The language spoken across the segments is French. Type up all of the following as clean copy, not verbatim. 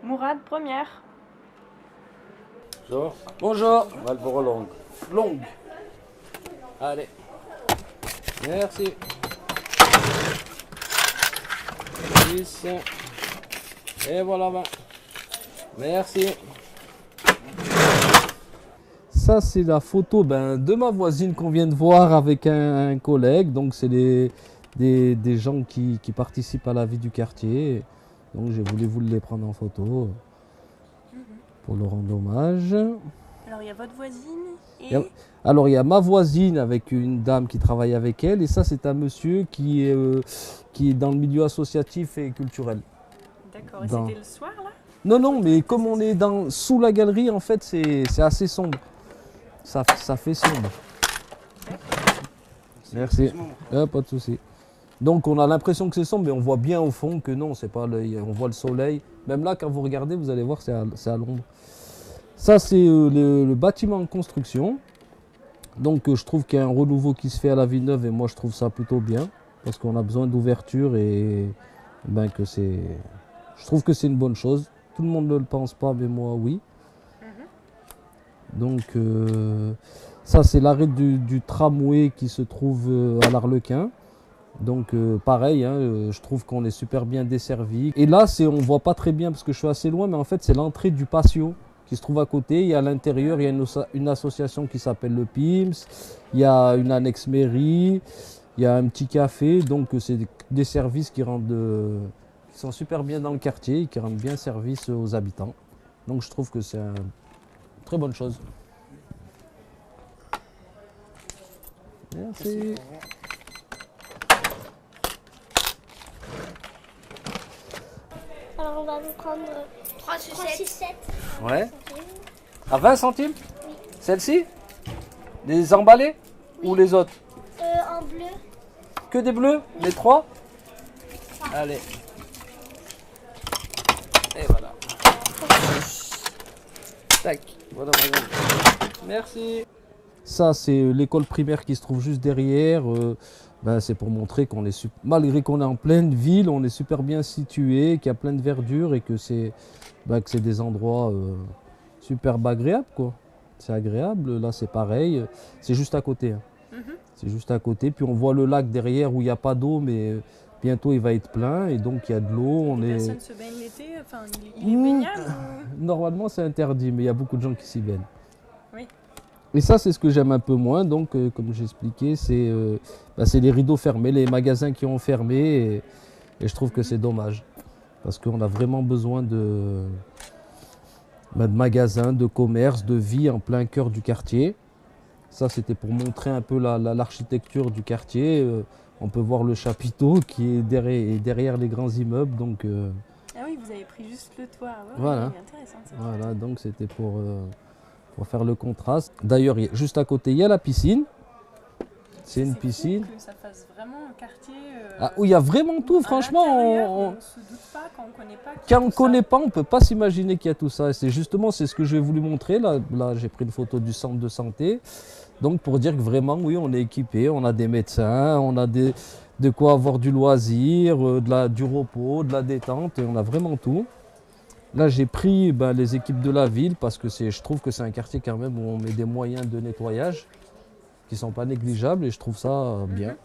Mourad, première. Bonjour. Bonjour. Marlboro longue. Longue. Allez. Merci. 10. Et voilà 20. Merci. Ça, c'est la photo de ma voisine qu'on vient de voir avec un collègue. Donc, c'est des gens qui participent à la vie du quartier. Donc, j'ai voulu vous les prendre en photo pour leur rendre hommage. Alors, il y a votre voisine et... Alors, il y a ma voisine avec une dame qui travaille avec elle. Et ça, c'est un monsieur qui est dans le milieu associatif et culturel. D'accord. Et c'était le soir, là? Non, mais comme on est sous la galerie, en fait, c'est assez sombre. Ça fait sombre. Merci. Pas de souci. Donc on a l'impression que c'est sombre, mais on voit bien au fond que non, c'est pas on voit le soleil. Même là, quand vous regardez, vous allez voir, c'est à l'ombre. Ça, c'est le bâtiment en construction. Donc je trouve qu'il y a un renouveau qui se fait à la Villeneuve et moi je trouve ça plutôt bien parce qu'on a besoin d'ouverture et je trouve que c'est une bonne chose. Tout le monde ne le pense pas, mais moi oui. Donc ça c'est l'arrêt du tramway qui se trouve à l'Arlequin. Donc pareil, je trouve qu'on est super bien desservi. Et là on voit pas très bien parce que je suis assez loin, mais en fait c'est l'entrée du patio qui se trouve à côté. Et à l'intérieur il y a une association qui s'appelle le PIMS, il y a une annexe mairie, il y a un petit café. Donc c'est des services qui sont super bien dans le quartier et qui rendent bien service aux habitants. Donc je trouve que c'est très bonne chose. Merci. Alors on va vous prendre 3 sucettes. Ouais. À 20 centimes? Oui. Celle-ci? Les emballées? Oui. Ou les autres? En bleu. Que des bleus? Oui. Les 3? Allez. Et voilà. Tac. Voilà, madame. Merci. Ça, c'est l'école primaire qui se trouve juste derrière. C'est pour montrer qu'on est, malgré qu'on est en pleine ville, on est super bien situé, qu'il y a plein de verdure et que c'est des endroits super agréables, quoi. C'est agréable. Là, c'est pareil. C'est juste à côté. C'est juste à côté. Puis on voit le lac derrière où il n'y a pas d'eau, mais bientôt il va être plein et donc il y a de l'eau. Personne se baigne l'été. Enfin, il est baignable ou... Normalement, c'est interdit, mais il y a beaucoup de gens qui s'y baignent. Oui. Et ça, c'est ce que j'aime un peu moins. Donc, comme j'expliquais, c'est les rideaux fermés, les magasins qui ont fermé. Et je trouve que c'est dommage. Parce qu'on a vraiment besoin de magasins, de commerce, de vie en plein cœur du quartier. Ça, c'était pour montrer un peu l'architecture du quartier. On peut voir le chapiteau qui est derrière les grands immeubles. Donc, ah oui, vous avez pris juste le toit. Ouais, voilà. C'est intéressant. Voilà, donc c'était pour faire le contraste. D'ailleurs, juste à côté, il y a la piscine. C'est une piscine. Que ça fasse vraiment un quartier. Où il y a vraiment tout, franchement. On ne se doute pas quand on ne connaît pas. Quand on ne connaît pas, on ne peut pas s'imaginer qu'il y a tout ça. Et c'est ce que j'ai voulu montrer. Là j'ai pris une photo du centre de santé. Donc, pour dire que vraiment, oui, on est équipé. On a des médecins, on a de quoi avoir du loisir, du repos, de la détente. Et on a vraiment tout. Là, j'ai pris les équipes de la ville parce que je trouve que c'est un quartier quand même où on met des moyens de nettoyage qui ne sont pas négligeables et je trouve ça bien.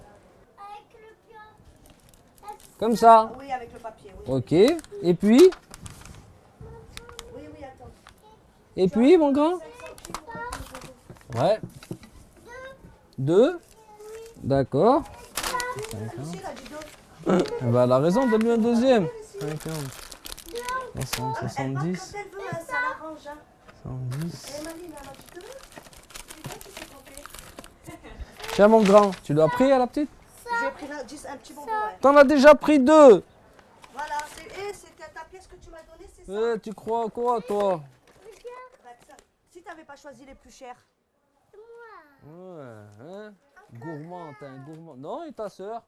Comme ça? Oui, avec le papier. Oui. Ok. Et puis? Oui, attends. Et puis, mon grand? Ouais. 2? D'accord. 50. Elle a raison, donne-lui un deuxième. 50. 60, 70. 110. Tiens mon grand, tu l'as pris à la petite? J'ai pris un petit bonbon. Ouais. T'en as déjà pris 2. Voilà, c'était ta pièce que tu m'as donnée, c'est ça? Tu crois quoi toi? Si t'avais pas choisi les plus chers. Ouais, hein? Gourmand, t'es un gourmand. Non, et ta soeur?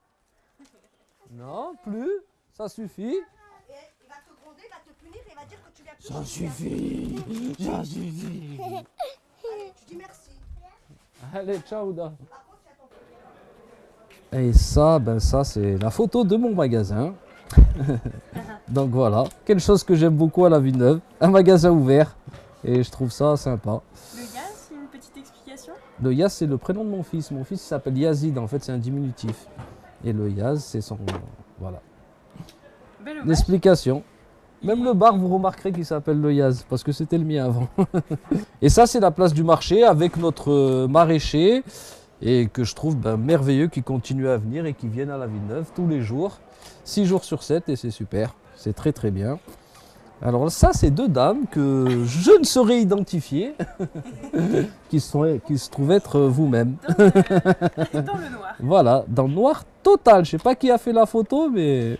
Non, plus. Ça suffit. Et il va te gronder, il va te punir et il va dire que tu viens plus. Ça suffit. Ça suffit. Allez, tu dis merci. Allez, ciao, Da. Et ça, ça c'est la photo de mon magasin. Donc voilà, quelque chose que j'aime beaucoup à la Villeneuve, un magasin ouvert et je trouve ça sympa. Le Yaz, une petite explication? Le Yaz, c'est le prénom de mon fils. Mon fils s'appelle Yazid, en fait, c'est un diminutif. Et le Yaz, c'est son. Voilà. Belle hommage. L'explication. Même le bar, vous remarquerez qu'il s'appelle le Yaz, parce que c'était le mien avant. Et ça, c'est la place du marché avec notre maraîcher, et que je trouve merveilleux, qui continue à venir et qui viennent à la Villeneuve tous les jours, 6 jours sur 7, et c'est super. C'est très très bien. Alors ça, c'est deux dames que je ne saurais identifier, qui se trouvent être vous-même. Dans le noir. Voilà, dans le noir total. Je sais pas qui a fait la photo, mais